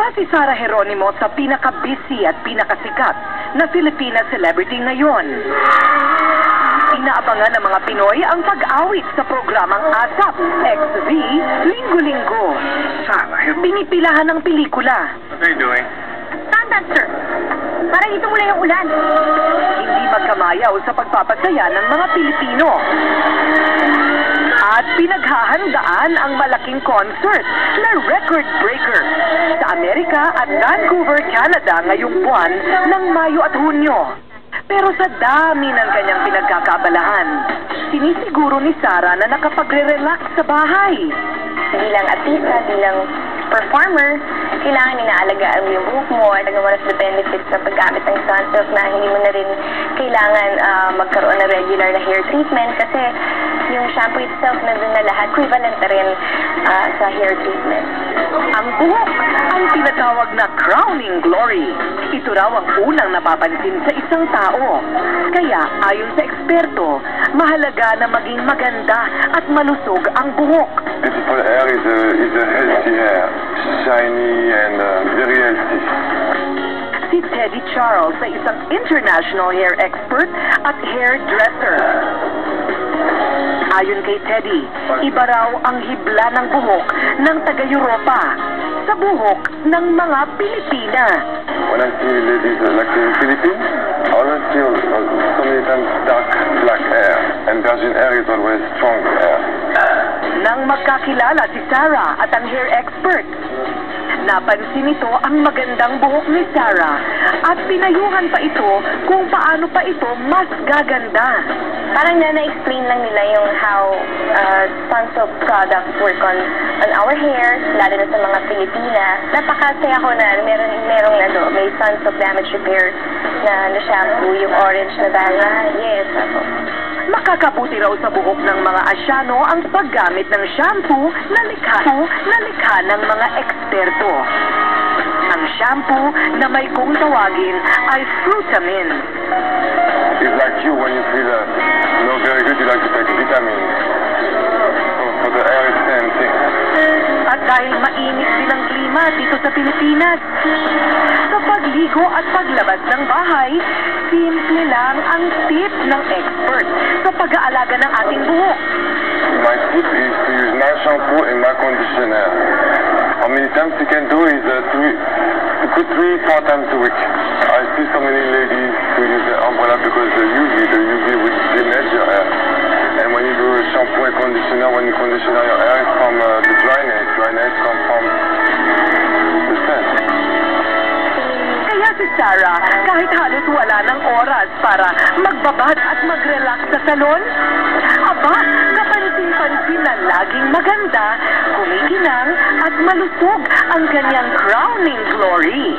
Isa si Sara Geronimo sa pinaka-busy at pinakasikat na Filipina celebrity ngayon. Inaabangan ng mga Pinoy ang pag-awit sa programang ASAP XV linggo-linggo. Binipilahan ng pelikula. What are you doing? Countdown, sir. Para dito mula yung ulan. Hindi magkamayaw sa pagpapasaya ng mga Pilipino. At pinaghahandaan ang malaking concert na record breaker sa Amerika at Vancouver, Canada ngayong buwan ng Mayo at Hunyo. Pero sa dami ng kanyang pinagkakabalahan, sinisiguro ni Sara na nakapagre-relax sa bahay. Bilang artista, bilang performer, kailangan inaalagaan mo yung buhok mo at one of the benefits ng paggamit ng sunsilk na hindi mo na rin kailangan magkaroon ng regular na hair treatment kasi yung shampoo itself nandun na lahat, equivalent na rin sa hair treatment. Ang buhok ang tinatawag na crowning glory. Ito raw ang unang napapansin sa isang tao. Kaya ayon sa eksperto, mahalaga na maging maganda at malusog ang buhok. Beautiful hair is a healthy hair. Shiny and very healthy. Si Teddy Charles ay isang international hair expert at hairdresser. Ayon kay Teddy, iba raw ang hibla ng buhok ng taga-Europa sa buhok ng mga Pilipina. When I see ladies like in Philippines, I always feel so many times dark black hair, and virgin hair is always strong hair. Nang magkakilala si Sara at ang hair expert, napansin nito ang magandang buhok ni Sara at pinayuhan pa ito kung paano pa ito mas gaganda. Parang na-explain lang nila yung how sunsilk products work on our hair, lalo na sa mga Pilipina. Napakasaya ko na merong may sunsilk damage repair na shampoo, yung orange na dahil. Yes, ako. Makakabuti raw sa buhok ng mga Asyano ang paggamit ng shampoo na likha ng mga eksperto. Ang shampoo na may kung tawagin ay Frutamin. It's like you when you feel very good, you like to take vitamins. So for the hair, it's the same thing. At dahil mainit din ang klima dito sa Pilipinas, sa pagligo at paglabas ng bahay, simple lang ang tip ng expert sa pag-aalaga ng ating buhok. My tip is to use my shampoo and my conditioner. How many times you can do is to put 3-4 times a week. I see so many ladies who use the umbrella because the UV will damage your hair. And when you do a shampoo and conditioner, when you condition your hair, it's from the dryness. Dryness comes from the scent. Kaya si Sara, kahit halos wala ng oras para magbabad at mag-relax sa salon, aba, kapansin-pansin na laging maganda, kumikinang at malusog ang kanyang crowning glory.